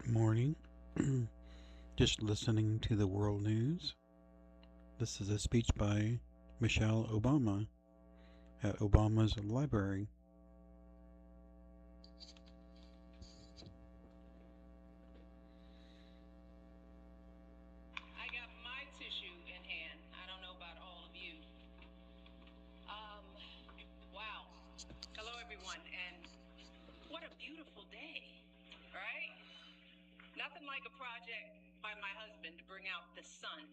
Morning. Just listening to the world news. This is a speech by Michelle Obama at Obama's library. I got my tissue in hand. I don't know about all of you. Um, wow. Hello, everyone, and what a beautiful day, right? Nothing like a project by my husband to bring out the sun.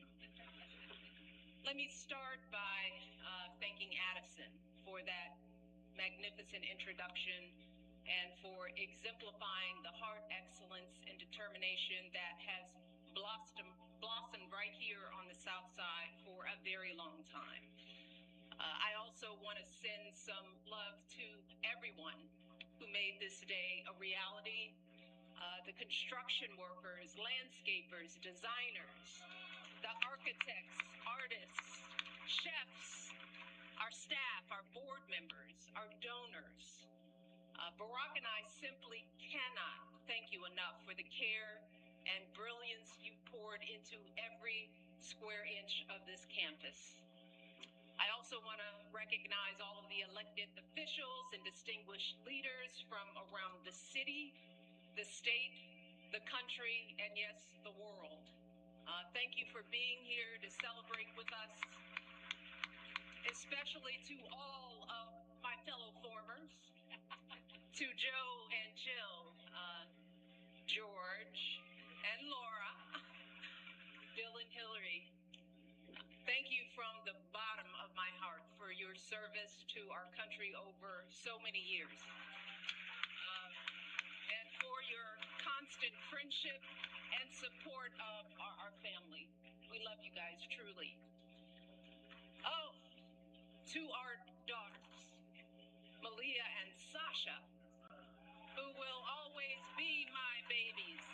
Let me start by thanking Addison for that magnificent introduction and for exemplifying the heart excellence and determination that has blossomed right here on the South Side for a very long time. I also want to send some love to everyone who made this day a reality. The construction workers, landscapers, designers, the architects, artists, chefs, our staff, our board members, our donors. Barack and I simply cannot thank you enough for the care and brilliance you poured into every square inch of this campus. I also want to recognize all of the elected officials and distinguished leaders from around the city, the state, the country, and yes, the world. Thank you for being here to celebrate with us, especially to all of my fellow formers, to Joe and Jill, George and Laura, Bill and Hillary. Thank you from the bottom of my heart for your service to our country over so many years. And for your constant friendship and support of our family. We love you guys, truly. Oh, to our daughters, Malia and Sasha, who will always be my babies.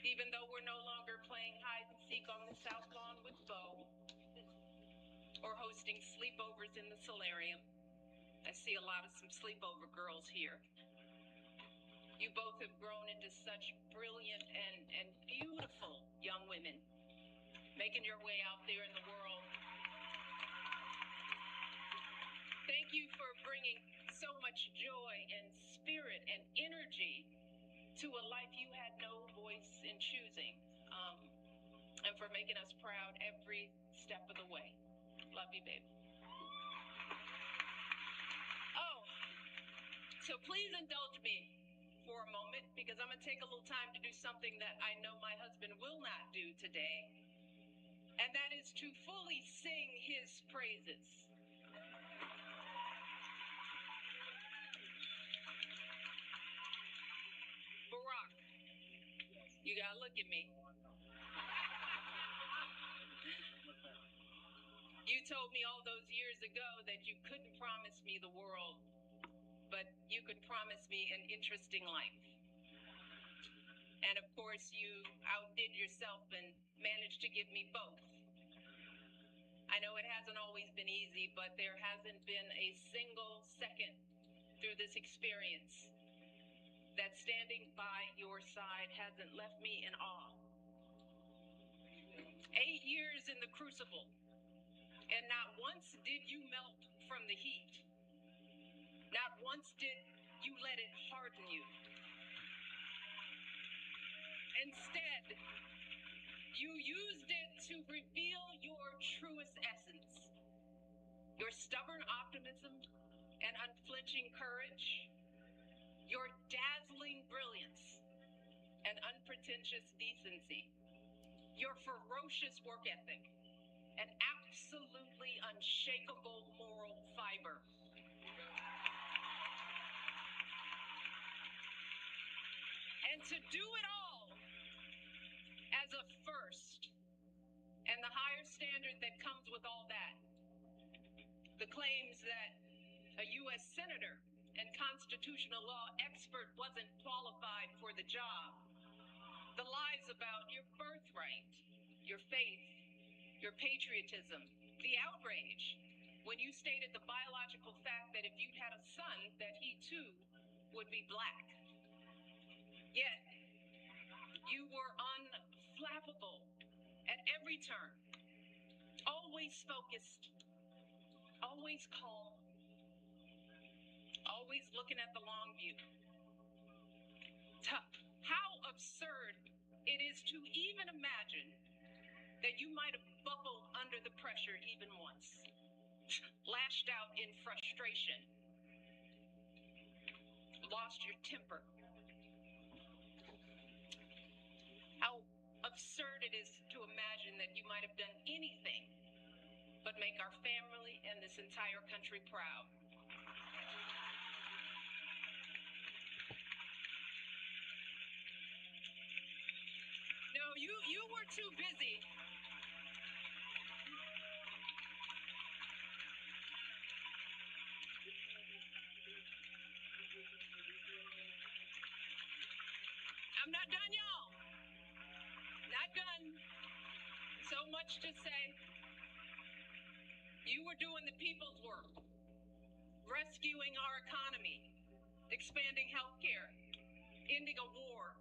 Even though we're no longer playing hide and seek on the South Lawn with Bo, or hosting sleepovers in the solarium. I see a lot of some sleepover girls here. You both have grown into such brilliant and beautiful young women, making your way out there in the world. Thank you for bringing so much joy and spirit and energy to a life you had no voice in choosing, and for making us proud every step of the way. Love you, babe. Oh, so please indulge me for a moment because I'm going to take a little time to do something that I know my husband will not do today, and that is to fully sing his praises. Barack, you got to look at me. You told me all those years ago that you couldn't promise me the world, but you could promise me an interesting life. And of course, you outdid yourself and managed to give me both. I know it hasn't always been easy, but there hasn't been a single second through this experience that standing by your side hasn't left me in awe. 8 years in the crucible, and not once did you melt from the heat. Not once did you let it harden you. Instead, you used it to reveal your truest essence, your stubborn optimism and unflinching courage, your dazzling brilliance and unpretentious decency, your ferocious work ethic, and absolutely unshakable moral fiber. And to do it all as a first, and the higher standard that comes with all that, the claims that a U.S. senator and constitutional law expert wasn't qualified for the job, the lies about your birthright, your faith, your patriotism, the outrage when you stated the biological fact that if you'd had a son, that he too would be black. Yet, You were unflappable at every turn, always focused, always calm, always looking at the long view. How absurd it is to even imagine that you might have buckled under the pressure even once, lashed out in frustration, lost your temper. How absurd it is to imagine that you might have done anything but make our family and this entire country proud. No, you were too busy. I'm not done, y'all. Not done. So much to say. You were doing the people's work, rescuing our economy, expanding healthcare, ending a war,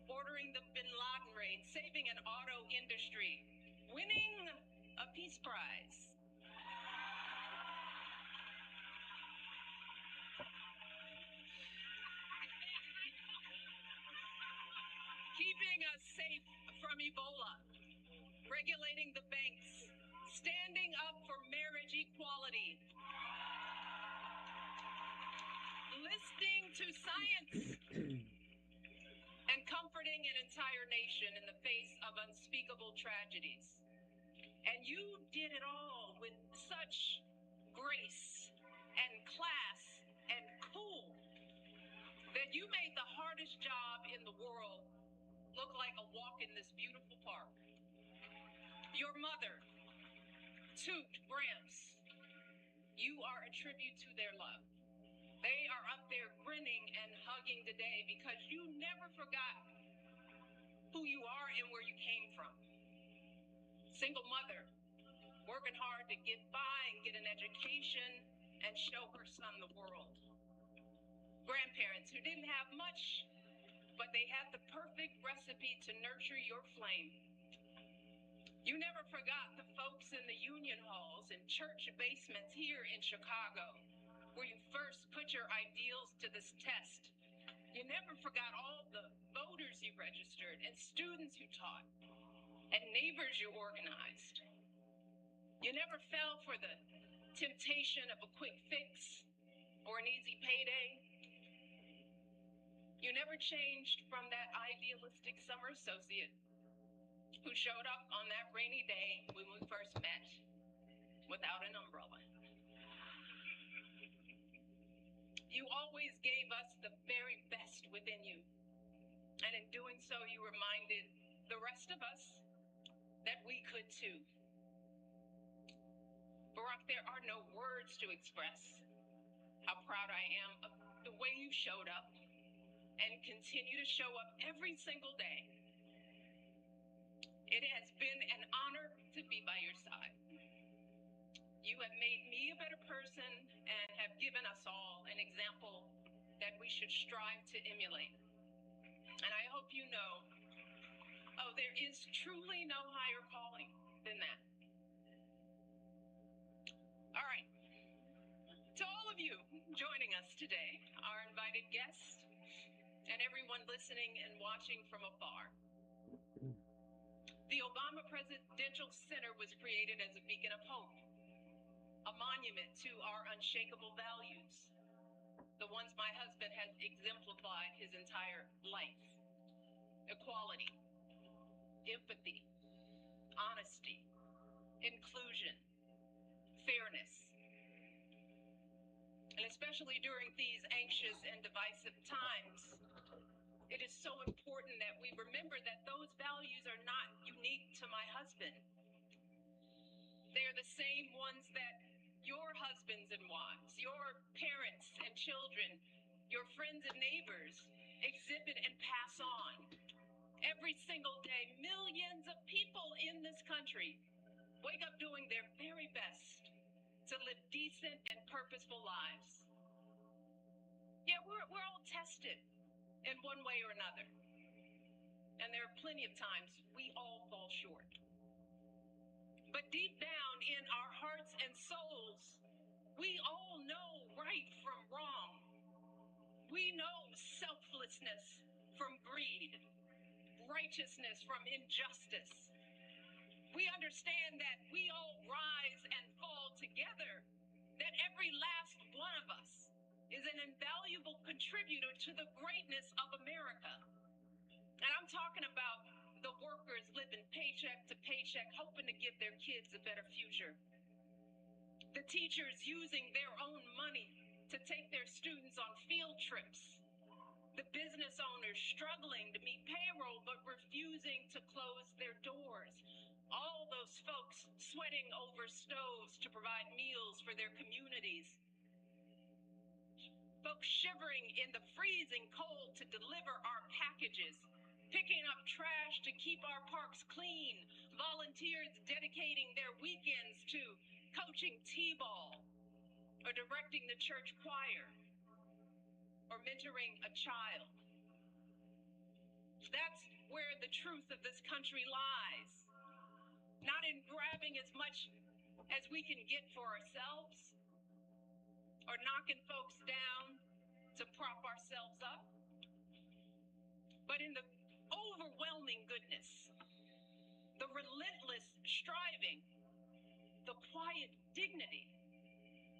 ordering the Bin Laden raid, saving an auto industry, winning a peace prize. Keeping us safe from Ebola, regulating the banks, standing up for marriage equality, listening to science, and comforting an entire nation in the face of unspeakable tragedies. And you did it all with such grace and class and cool that you made the hardest job in the world look like a walk in this beautiful park. Your mother, Toot, Gramps, you are a tribute to their love. They are up there grinning and hugging today because you never forgot who you are and where you came from. Single mother, working hard to get by and get an education and show her son the world. Grandparents who didn't have much, but they had the perfect recipe to nurture your flame. You never forgot the folks in the union halls and church basements here in Chicago, where you first put your ideals to this test. You never forgot all the voters you registered and students you taught and neighbors you organized. You never fell for the temptation of a quick fix or an easy payday. You never changed from that idealistic summer associate who showed up on that rainy day when we first met without an umbrella. You always gave us the very best within you. And in doing so, you reminded the rest of us that we could too. Barack, there are no words to express how proud I am of the way you showed up and continue to show up every single day. It has been an honor to be by your side. You have made me a better person and have given us all an example that we should strive to emulate. And I hope you know, there is truly no higher calling than that. All right. To all of you joining us today, our invited guests, and everyone listening and watching from afar. The Obama Presidential Center was created as a beacon of hope, a monument to our unshakable values, the ones my husband has exemplified his entire life: equality, empathy, honesty, inclusion, fairness. And especially during these anxious and divisive times, it is so important that we remember that those values are not unique to my husband. They are the same ones that your husbands and wives, your parents and children, your friends and neighbors exhibit and pass on. Every single day, millions of people in this country wake up doing their very best to live decent and purposeful lives. Yeah, we're all tested in one way or another. And there are plenty of times we all fall short. But deep down in our hearts and souls, we all know right from wrong. We know selflessness from greed, righteousness from injustice. We understand that we all rise and fall together, that every last one of us is an invaluable contributor to the greatness of America. And I'm talking about the workers living paycheck to paycheck, hoping to give their kids a better future. The teachers using their own money to take their students on field trips. The business owners struggling to meet payroll but refusing to close their doors. All those folks sweating over stoves to provide meals for their communities. Folks shivering in the freezing cold to deliver our packages. Picking up trash to keep our parks clean. Volunteers dedicating their weekends to coaching t-ball or directing the church choir or mentoring a child. That's where the truth of this country lies. Not in grabbing as much as we can get for ourselves or knocking folks down to prop ourselves up, but in the overwhelming goodness, the relentless striving, the quiet dignity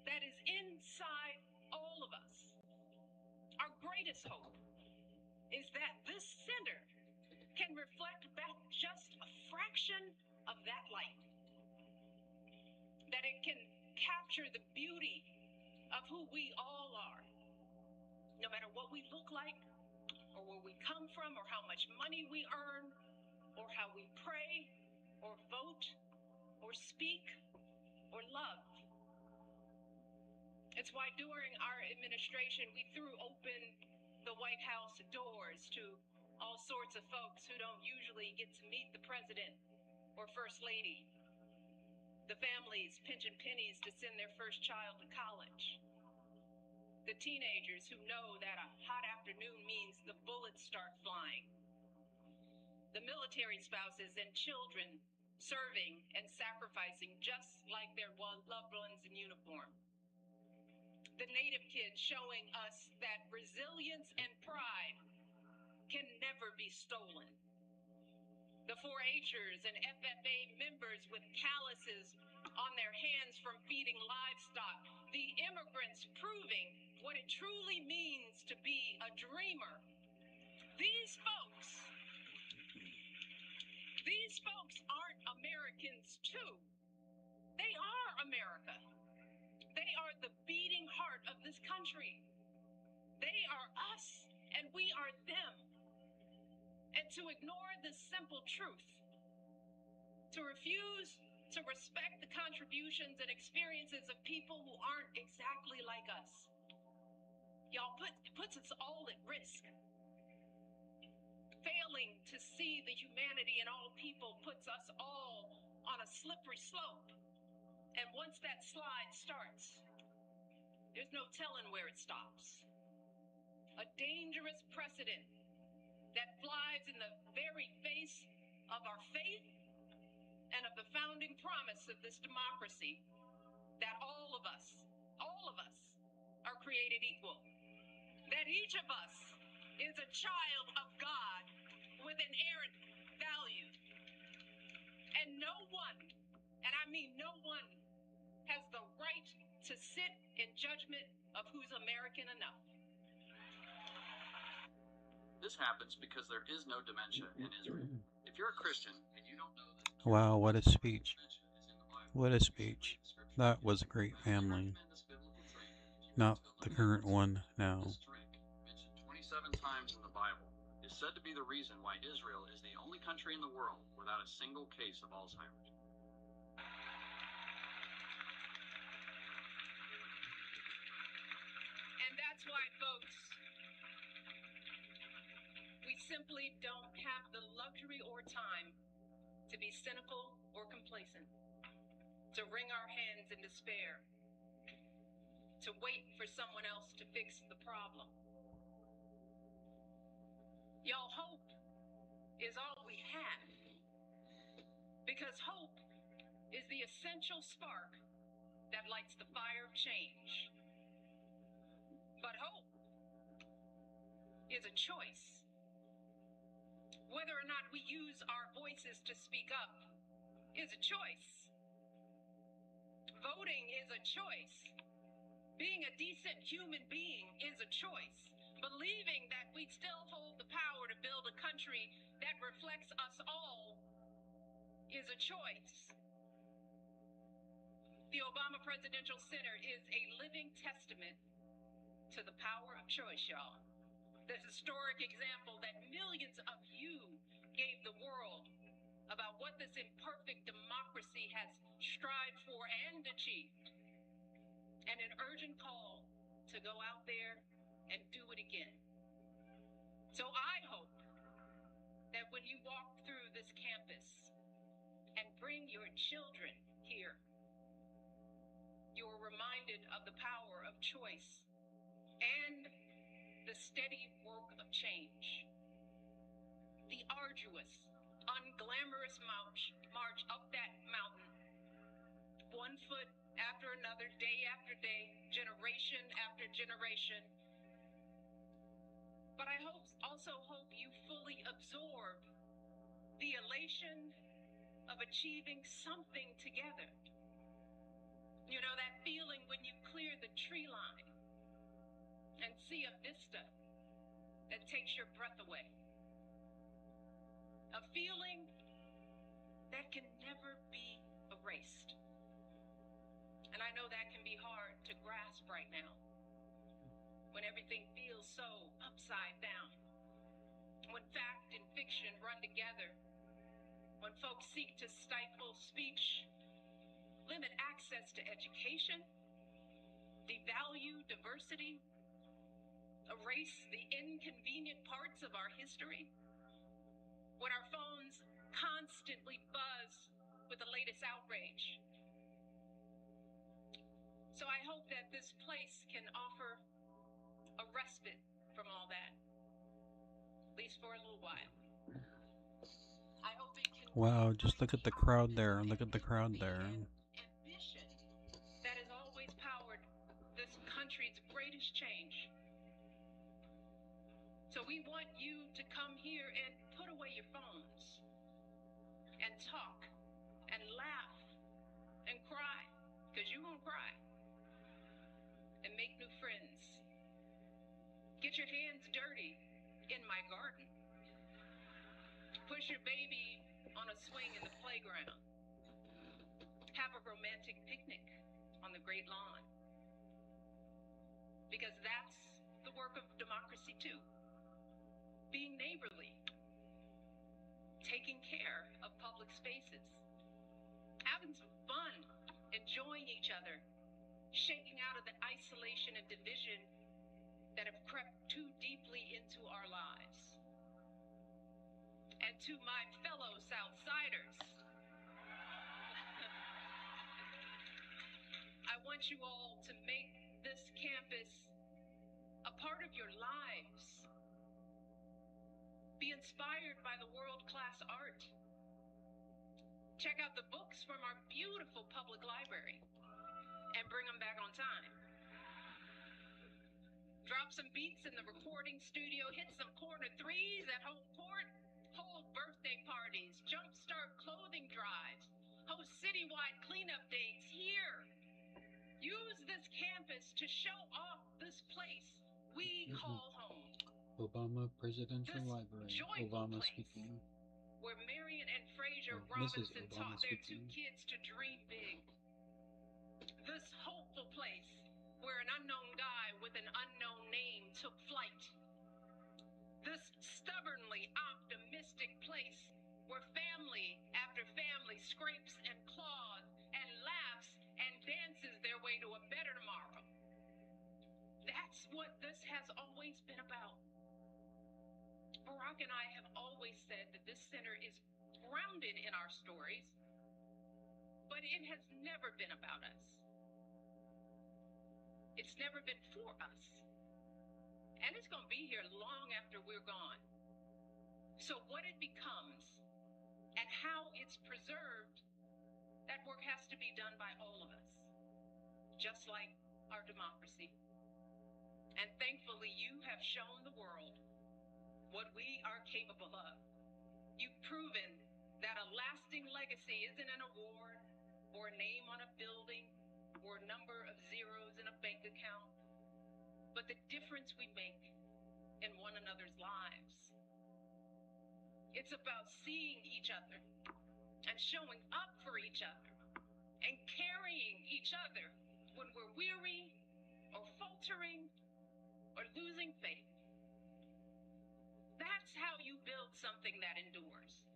that is inside all of us. Our greatest hope is that this center can reflect back just a fraction of that light. That it can capture the beauty of who we all are, no matter what we look like, or where we come from, or how much money we earn, or how we pray, or vote, or speak, or love. It's why during our administration, we threw open the White House doors to all sorts of folks who don't usually get to meet the president or first lady. The families pinching pennies to send their first child to college. The teenagers who know that a hot afternoon means the bullets start flying. The military spouses and children serving and sacrificing just like their loved ones in uniform. The Native kids showing us that resilience and pride can never be stolen. The 4-H'ers and FFA members with calluses on their hands from feeding livestock. The immigrants proving what it truly means to be a dreamer. These folks aren't Americans too. They are America. They are the beating heart of this country. They are us and we are them. And to ignore this simple truth, to refuse to respect the contributions and experiences of people who aren't exactly like us, y'all, puts us all at risk. Failing to see the humanity in all people puts us all on a slippery slope. And once that slide starts, there's no telling where it stops. A dangerous precedent that flies in the very face of our faith and of the founding promise of this democracy, that all of us are created equal. That each of us is a child of God with inherent value. And no one, and I mean no one, has the right to sit in judgment of who's American enough. This happens because there is no dementia in Israel. If you're a Christian and you don't know that Wow, what a speech. What a speech. That was a great family. Not the current one now. this drink, mentioned 27 times in the Bible, is said to be the reason why Israel is the only country in the world without a single case of Alzheimer's. And that's why, folks, we simply don't have the luxury or time to be cynical or complacent, to wring our hands in despair, to wait for someone else to fix the problem. Y'all, hope is all we have. Because hope is the essential spark that lights the fire of change. But hope is a choice. Whether or not we use our voices to speak up is a choice. Voting is a choice. Being a decent human being is a choice. Believing that we still hold the power to build a country that reflects us all is a choice. The Obama Presidential Center is a living testament to the power of choice, y'all. The historic example that millions of you gave the world about what this imperfect democracy has strived for and achieved. And an urgent call to go out there and do it again. So I hope that when you walk through this campus and bring your children here, you're reminded of the power of choice and the steady work of change. The arduous, unglamorous march up that mountain, one foot after another, day after day, generation after generation. But I also hope you fully absorb the elation of achieving something together. You know, that feeling when you clear the tree line and see a vista that takes your breath away. A feeling that can never be erased. And I know that can be hard to grasp right now, when everything feels so upside down, when fact and fiction run together, when folks seek to stifle speech, limit access to education, devalue diversity, erase the inconvenient parts of our history, when our phones constantly buzz with the latest outrage. So I hope that this place can offer a respite from all that, at least for a little while. I hope it can. Wow, just look at the crowd there. Look at the crowd there. Ambition that has always powered this country's greatest change. So we want you to come here and put away your phones and talk and laugh and cry, because you're going to cry, and make new friends. Get your hands dirty in my garden. Push your baby on a swing in the playground. Have a romantic picnic on the great lawn. Because that's the work of democracy too. Being neighborly. Taking care of public spaces. Having some fun. Enjoying each other. Shaking out of the isolation and division that have crept too deeply into our lives. And to my fellow Southsiders, I want you all to make this campus a part of your lives. Be inspired by the world-class art. Check out the books from our beautiful public library and bring them back on time. Drop some beats in the recording studio, hit some corner threes at home court, hold birthday parties, jumpstart clothing drives, host citywide cleanup days here. Use this campus to show off this place we call home. Obama Presidential This Library. joyful Obama place speaking. where Marion and Fraser Mrs. Robinson Obama taught their two speaking. kids to dream big. This hopeful place where an unknown guy with an unknown name took flight. This stubbornly optimistic place where family after family scrapes and claws and laughs and dances their way to a better tomorrow. That's what this has always been about. Barack and I have always said that this center is grounded in our stories, but it has never been about us. It's never been for us. And it's going to be here long after we're gone. So what it becomes and how it's preserved, that work has to be done by all of us, just like our democracy. And thankfully, you have shown the world what we are capable of. You've proven that a lasting legacy isn't an award or a name on a building or a number of zeros in a bank account, but the difference we make in one another's lives. It's about seeing each other and showing up for each other and carrying each other when we're weary or faltering or losing faith. That's how you build something that endures.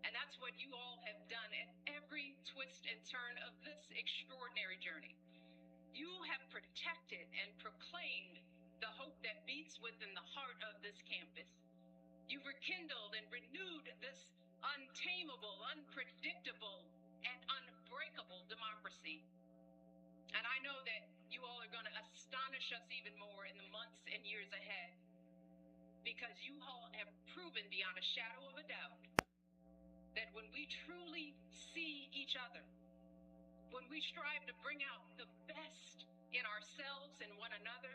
And that's what you all have done at every twist and turn of this extraordinary journey. You have protected and proclaimed the hope that beats within the heart of this campus. You've rekindled and renewed this untamable, unpredictable, and unbreakable democracy. And I know that you all are going to astonish us even more in the months and years ahead, because you all have proven beyond a shadow of a doubt that when we truly see each other, when we strive to bring out the best in ourselves and one another,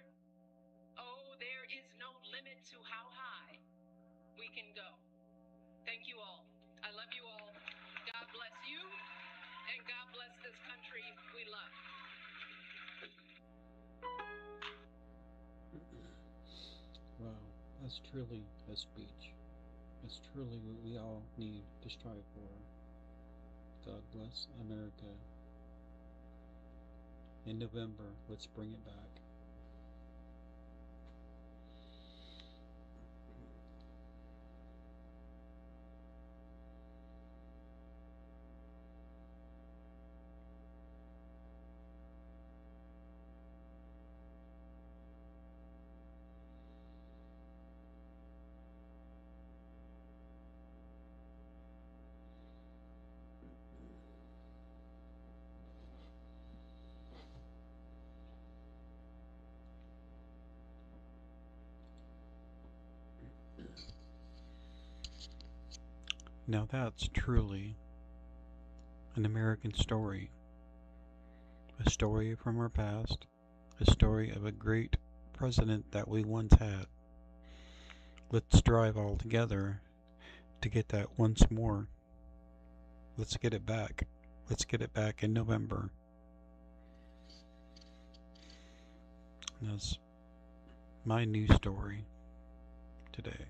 oh, there is no limit to how high we can go. Thank you all. I love you all. God bless you, and God bless this country we love. Wow, that's truly a speech. It's truly what we all need to strive for. God bless America. In November, let's bring it back. Now that's truly an American story. A story from our past. A story of a great president that we once had. Let's strive all together to get that once more. Let's get it back. Let's get it back in November. That's my news story today.